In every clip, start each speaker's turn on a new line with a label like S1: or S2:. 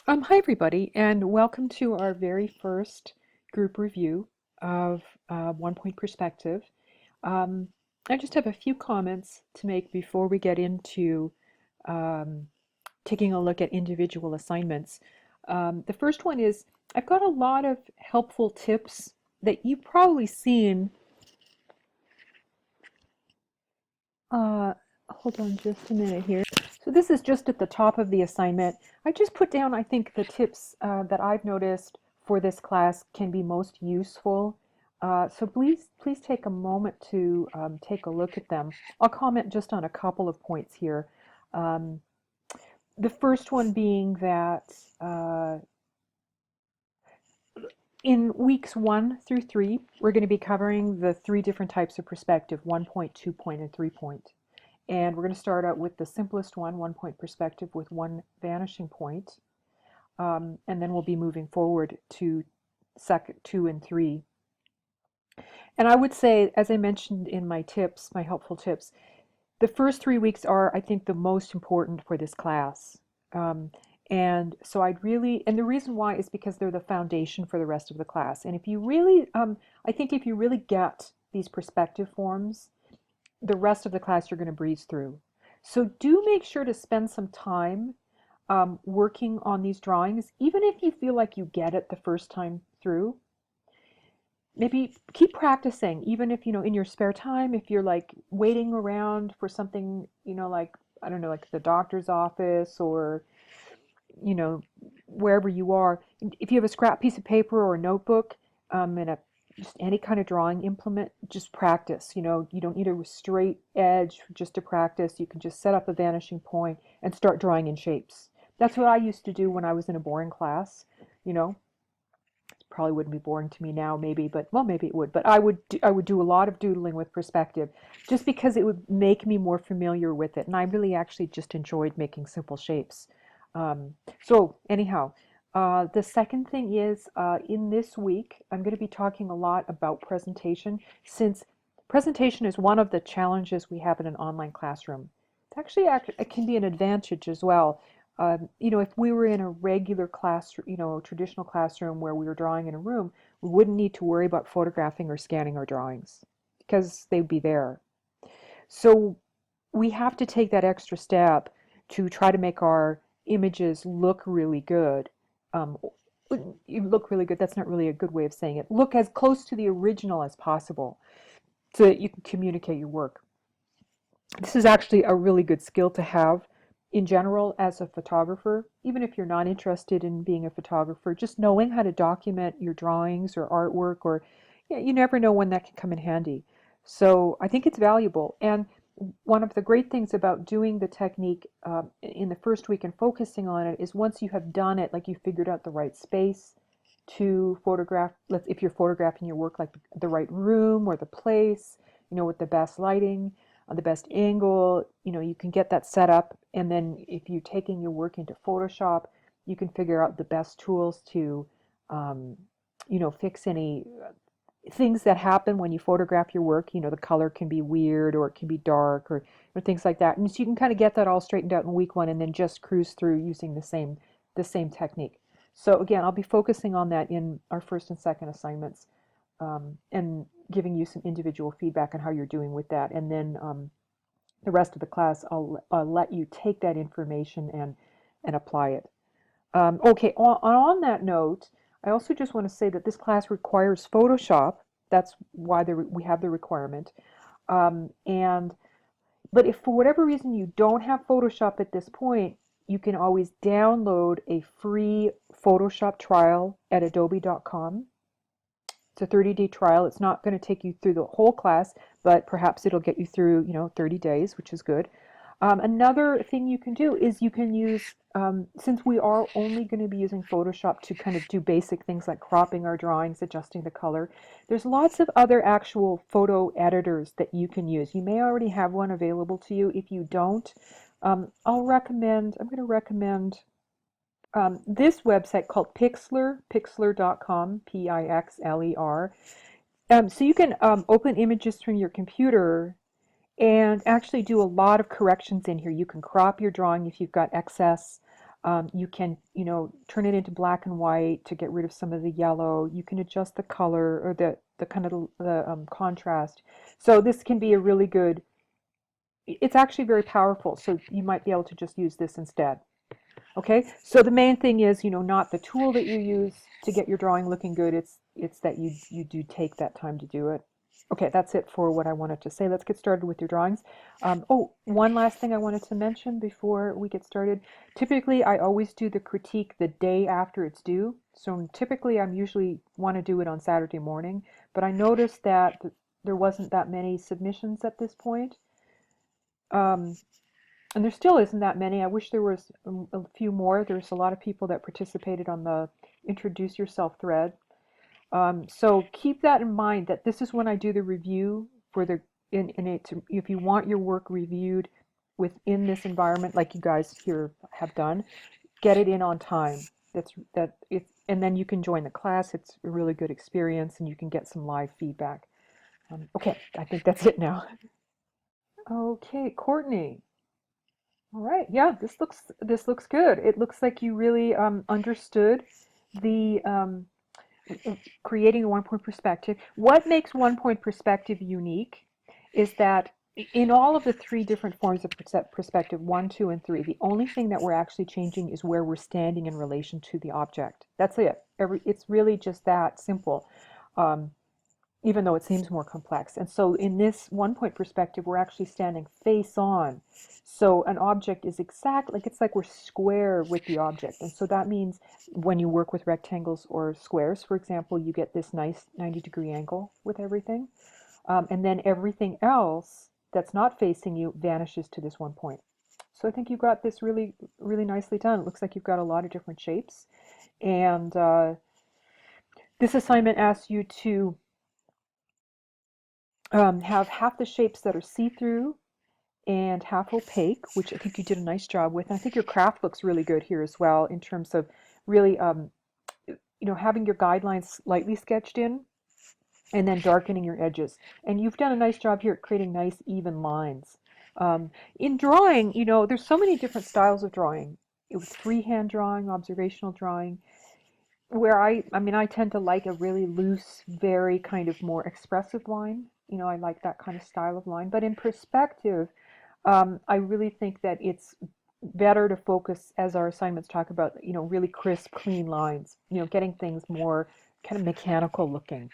S1: Hi everybody, and welcome to our very first group review of One Point Perspective. Um, I just have a few comments to make before we get into um, taking a look at individual assignments. The first one is I've got a lot of helpful tips that you've probably seen. Uh, Hold on just a minute here. So this is just at the top of the assignment. I just put down, I think, the tips that I've noticed for this class can be most useful. So please take a moment to take a look at them. I'll comment just on a couple of points here. Um, the first one being that in weeks 1 through 3, we're going to be covering the three different types of perspective: 1 point, 2 point, and 3 point. And we're going to start out with the simplest one, 1 point perspective with one vanishing point. And then we'll be moving forward to second, 2 and 3. And I would say, as I mentioned in my tips, my helpful tips, the first 3 weeks are, I think, the most important for this class. Um, and so I'd really, and the reason why is because they're the foundation for the rest of the class. And if you really, I think if you really get these perspective forms, the rest of the class you're going to breeze through. So do make sure to spend some time working on these drawings, even if you feel like you get it the first time through. Maybe keep practicing, even if, in your spare time, if you're like waiting around for something, like, I don't know, like the doctor's office or, you know, wherever you are. If you have a scrap piece of paper or a notebook and just any kind of drawing implement, just practice. You don't need a straight edge just to practice. You can just set up a vanishing point and start drawing in shapes. That's what I used to do when I was in a boring class. You know, probably wouldn't be boring to me now, maybe, but well, maybe it would. But I would do a lot of doodling with perspective, just because it would make me more familiar with it, and I really actually just enjoyed making simple shapes. So anyhow, the second thing is in this week I'm going to be talking a lot about presentation, since presentation is one of the challenges we have in an online classroom. It's actually it can be an advantage as well. If we were in a regular classroom, a traditional classroom where we were drawing in a room, we wouldn't need to worry about photographing or scanning our drawings because they'd be there. So we have to take that extra step to try to make our images look really good. Um, you look really good, that's not really a good way of saying it. Look as close to the original as possible so that you can communicate your work. This is actually a really good skill to have in general as a photographer, even if you're not interested in being a photographer. Just knowing how to document your drawings or artwork, or you never know when that can come in handy. So I think it's valuable. And one of the great things about doing the technique in the first week and focusing on it is, once you have done it, like you figured out the right space to photograph, if you're photographing your work, like the right room or the place, with the best lighting, the best angle, you can get that set up. And then if you're taking your work into Photoshop, you can figure out the best tools to, um, fix any things that happen when you photograph your work. The color can be weird, or it can be dark, or things like that. And so you can kind of get that all straightened out in week 1 and then just cruise through using the same technique. So again, I'll be focusing on that in our first and second assignments, and giving you some individual feedback on how you're doing with that. And then the rest of the class, I'll let you take that information and apply it. Okay, on that note, I also just want to say that this class requires Photoshop. That's why we have the requirement. And But if for whatever reason you don't have Photoshop at this point, you can always download a free Photoshop trial at adobe.com. It's a 30-day trial. It's not going to take you through the whole class, but perhaps it'll get you through, 30 days, which is good. Another thing you can do is you can use, since we are only going to be using Photoshop to kind of do basic things like cropping our drawings, adjusting the color, there's lots of other actual photo editors that you can use. You may already have one available to you. If you don't, I'm going to recommend this website called Pixlr, pixlr.com, Pixler. So you can open images from your computer and actually do a lot of corrections in here. You can crop your drawing if you've got excess. You can, turn it into black and white to get rid of some of the yellow. You can adjust the color or the kind of the contrast. So this can be a really good, it's actually very powerful. So you might be able to just use this instead. Okay, so the main thing is, not the tool that you use to get your drawing looking good. It's that you do take that time to do it. Okay, that's it for what I wanted to say. Let's get started with your drawings. Oh, one last thing I wanted to mention before we get started. Typically, I always do the critique the day after it's due. So typically, I'm usually want to do it on Saturday morning, but I noticed that there wasn't that many submissions at this point. Um, and there still isn't that many. I wish there was a few more. There's a lot of people that participated on the Introduce Yourself thread. So keep that in mind that this is when I do the review for if you want your work reviewed within this environment, like you guys here have done, get it in on time. And then you can join the class. It's a really good experience, and you can get some live feedback. Okay, I think that's it now. Okay, Courtney. All right, yeah, this looks good. It looks like you really understood the creating a one-point perspective. What makes one-point perspective unique is that in all of the three different forms of perspective, 1, 2, and 3, the only thing that we're actually changing is where we're standing in relation to the object. That's it. It's really just that simple. Um, Even though it seems more complex. And so in this one-point perspective, we're actually standing face on. So an object is it's like we're square with the object. And so that means when you work with rectangles or squares, for example, you get this nice 90-degree angle with everything. And then everything else that's not facing you vanishes to this one point. So I think you've got this really, really nicely done. It looks like you've got a lot of different shapes. And this assignment asks you to have half the shapes that are see-through and half opaque, which I think you did a nice job with. And I think your craft looks really good here as well in terms of really, having your guidelines slightly sketched in and then darkening your edges. And you've done a nice job here at creating nice even lines. In drawing, there's so many different styles of drawing. It was freehand drawing, observational drawing, where I tend to like a really loose, very kind of more expressive line. I like that kind of style of line. But in perspective, I really think that it's better to focus, as our assignments talk about, really crisp, clean lines, getting things more kind of mechanical looking,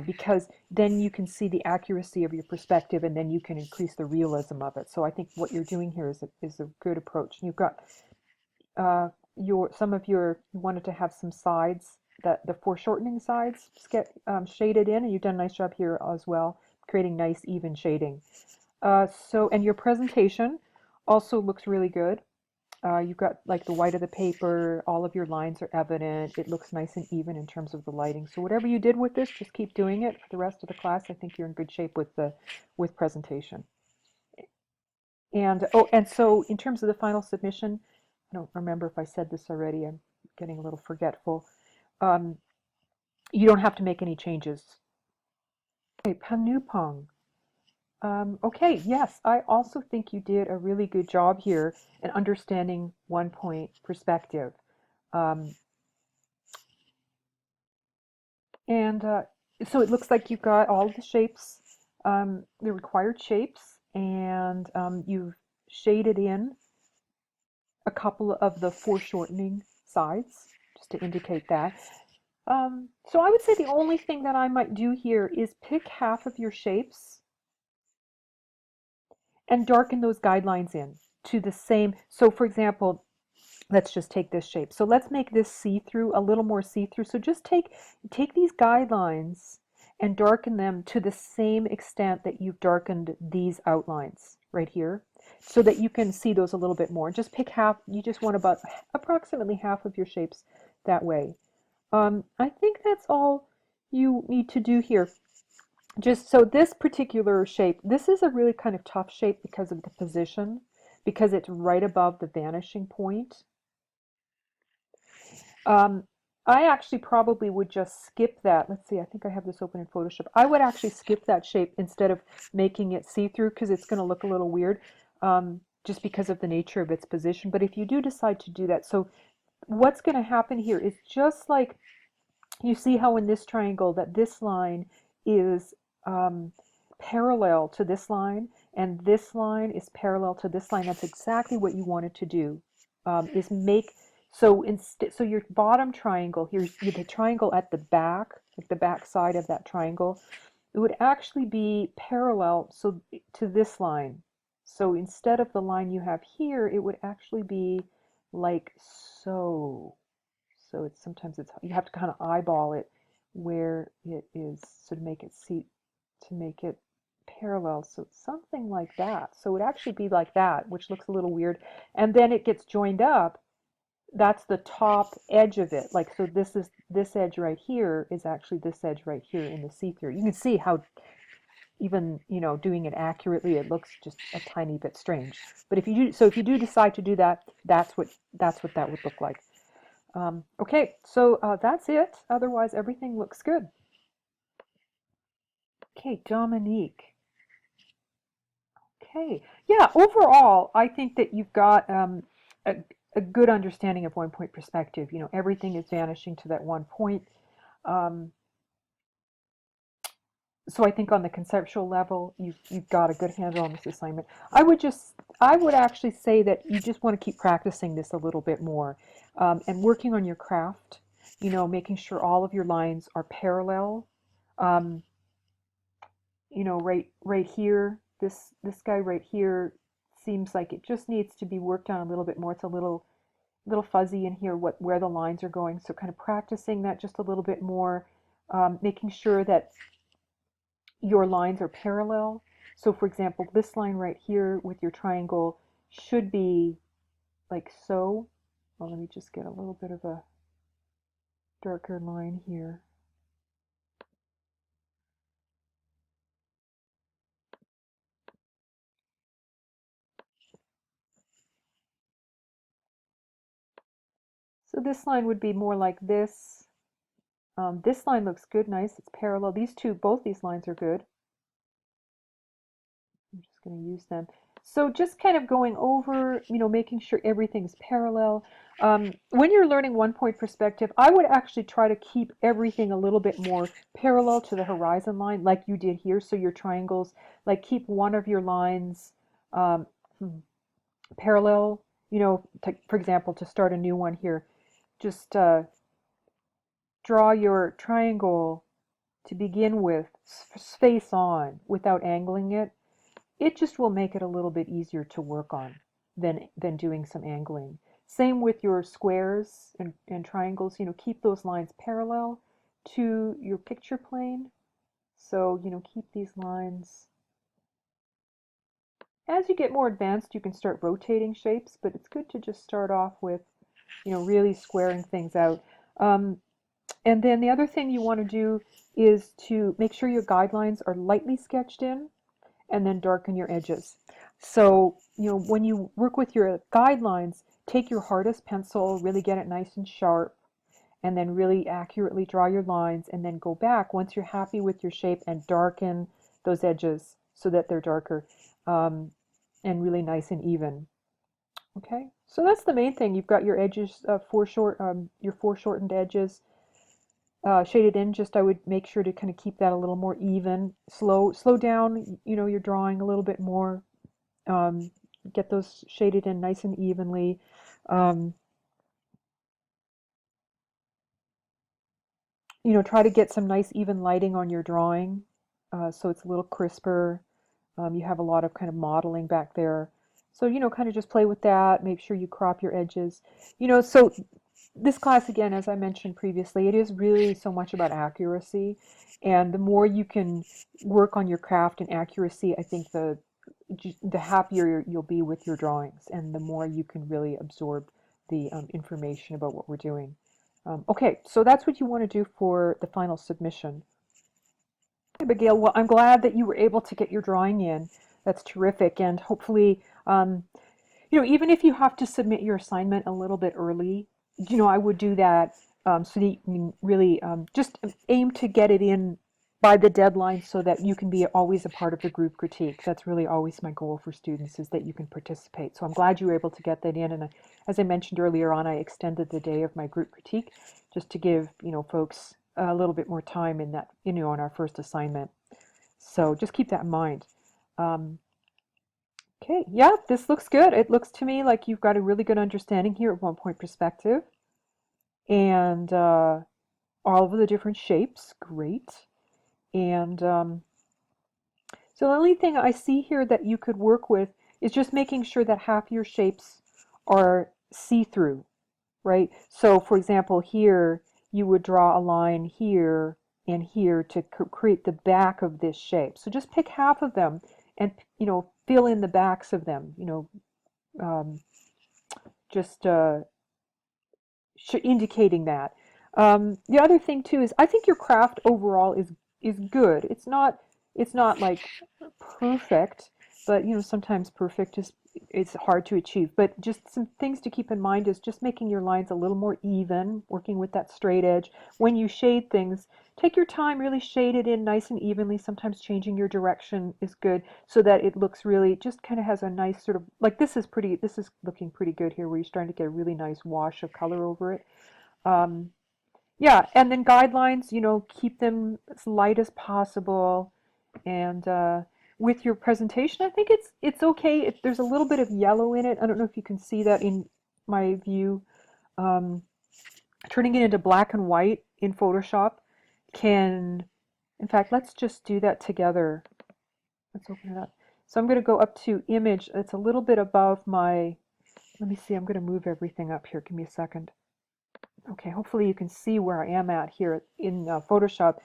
S1: because then you can see the accuracy of your perspective and then you can increase the realism of it. So I think what you're doing here is a good approach. You've got uh, you wanted to have some sides, that the foreshortening sides get shaded in, and you've done a nice job here as well, creating nice even shading. And your presentation also looks really good. You've got like the white of the paper, all of your lines are evident. It looks nice and even in terms of the lighting. So whatever you did with this, just keep doing it for the rest of the class. I think you're in good shape with presentation. And so in terms of the final submission, I don't remember if I said this already. I'm getting a little forgetful. Um, you don't have to make any changes. Okay, Panupong. Okay, yes, I also think you did a really good job here in understanding one-point perspective. Um, and so it looks like you've got all the shapes, the required shapes, and you've shaded in a couple of the foreshortening sides, just to indicate that. So I would say the only thing that I might do here is pick half of your shapes and darken those guidelines in to the same. So for example, let's just take this shape. So let's make this see-through, a little more see-through. So just take these guidelines and darken them to the same extent that you've darkened these outlines right here, so that you can see those a little bit more. Just pick half, you just want about approximately half of your shapes that way. I think that's all you need to do here. Just so this particular shape, this is a really kind of tough shape because of the position, because it's right above the vanishing point. I actually probably would just skip that. Let's see, I think I have this open in Photoshop. I would actually skip that shape instead of making it see-through because it's going to look a little weird. just because of the nature of its position. But if you do decide to do that, so what's going to happen here is just like you see how in this triangle that this line is parallel to this line, and this line is parallel to this line. That's exactly what you wanted to do, is make, so instead, so your bottom triangle, here's the triangle at the back, like the back side of that triangle, it would actually be parallel so to this line. So instead of the line you have here, it would actually be like so. So it's sometimes it's you have to kind of eyeball it where it is, so to make it parallel. So it's something like that. So it would actually be like that, which looks a little weird. And then it gets joined up. That's the top edge of it. Like, so this edge right here is actually this edge right here in the see-through. You can see how even, doing it accurately, it looks just a tiny bit strange. But if you do decide to do that, that's what that would look like. Okay, so that's it. Otherwise, everything looks good. Okay, Dominique. Okay, yeah, overall, I think that you've got a good understanding of one-point perspective. Everything is vanishing to that one point. Um, so I think on the conceptual level, you've got a good handle on this assignment. I would actually say that you just want to keep practicing this a little bit more, and working on your craft. Making sure all of your lines are parallel. Um, right here, this guy right here seems like it just needs to be worked on a little bit more. It's a little fuzzy in here where the lines are going. So kind of practicing that just a little bit more, making sure that your lines are parallel. So for example, this line right here with your triangle should be like so. Well, let me just get a little bit of a darker line here. So this line would be more like this. This line looks good, nice, it's parallel. Both these lines are good. I'm just going to use them. So just kind of going over, making sure everything's parallel. When you're learning one-point perspective, I would actually try to keep everything a little bit more parallel to the horizon line, like you did here. So your triangles, like keep one of your lines um, parallel, for example, to start a new one here, just draw your triangle to begin with face on without angling it. It just will make it a little bit easier to work on than doing some angling. Same with your squares and triangles, keep those lines parallel to your picture plane. So, keep these lines. As you get more advanced, you can start rotating shapes, but it's good to just start off with, really squaring things out. And then the other thing you want to do is to make sure your guidelines are lightly sketched in, and then darken your edges. So, when you work with your guidelines, take your hardest pencil, really get it nice and sharp, and then really accurately draw your lines, and then go back once you're happy with your shape and darken those edges so that they're darker, and really nice and even. Okay, so that's the main thing. You've got your edges, your foreshortened edges, shaded in. Just I would make sure to kind of keep that a little more even. Slow down, your drawing a little bit more. Um, get those shaded in nice and evenly. Um, try to get some nice even lighting on your drawing, so it's a little crisper. You have a lot of kind of modeling back there. So, kind of just play with that. Make sure you crop your edges. So this class, again, as I mentioned previously, it is really so much about accuracy. And the more you can work on your craft and accuracy, I think the happier you'll be with your drawings, and the more you can really absorb the information about what we're doing. Okay, so that's what you want to do for the final submission. Abigail, well, I'm glad that you were able to get your drawing in. That's terrific, and hopefully, even if you have to submit your assignment a little bit early, I would do that, so that you can really just aim to get it in by the deadline so that you can be always a part of the group critique. That's really always my goal for students, is that you can participate. So I'm glad you were able to get that in. And as I mentioned earlier on, I extended the day of my group critique just to give, folks a little bit more time in that, on our first assignment. So just keep that in mind. Um, okay, yeah, this looks good. It looks to me like you've got a really good understanding here of 1 point perspective and all of the different shapes. Great. And so the only thing I see here that you could work with is just making sure that half your shapes are see-through, right? So for example, here you would draw a line here and here to create the back of this shape. So just pick half of them and, fill in the backs of them, um, just indicating that. The other thing too is I think your craft overall is good. It's not like perfect, but sometimes perfect is it's hard to achieve. But just some things to keep in mind is just making your lines a little more even, working with that straight edge. When you shade things, take your time, really shade it in nice and evenly. Sometimes changing your direction is good so that it looks really just kind of has a nice sort of like this is looking pretty good here where you're starting to get a really nice wash of color over it. Um, yeah, and then guidelines, keep them as light as possible. And with your presentation, I think it's okay if there's a little bit of yellow in it. I don't know if you can see that in my view. Um, Turning it into black and white in Photoshop can, in fact, let's just do that together. Let's open it up. So I'm going to go up to image. It's a little bit above my, let me see, I'm going to move everything up here. Give me a second. Okay, hopefully you can see where I am at here in Photoshop.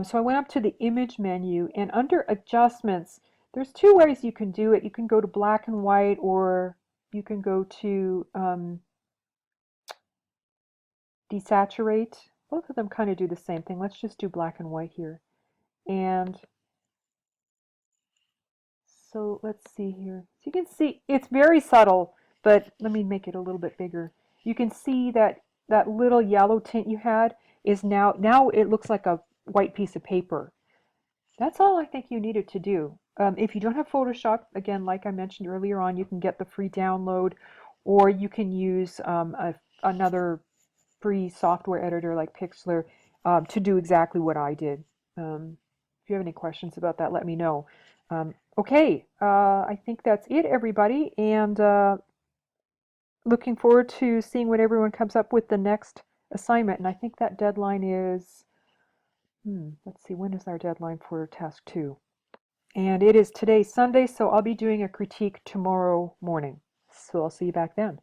S1: So I went up to the image menu, and under adjustments, there's two ways you can do it. You can go to black and white, or you can go to desaturate. Both of them kind of do the same thing. Let's just do black and white here. And so let's see here. So you can see it's very subtle, but let me make it a little bit bigger. You can see that that little yellow tint you had is now it looks like a white piece of paper. That's all I think you needed to do. If you don't have Photoshop, again, like I mentioned earlier on, you can get the free download, or you can use another free software editor like Pixlr to do exactly what I did. If you have any questions about that, let me know. Okay, I think that's it, everybody, and looking forward to seeing what everyone comes up with the next assignment. And I think that deadline is, let's see, when is our deadline for task 2? And it is today, Sunday, so I'll be doing a critique tomorrow morning. So I'll see you back then.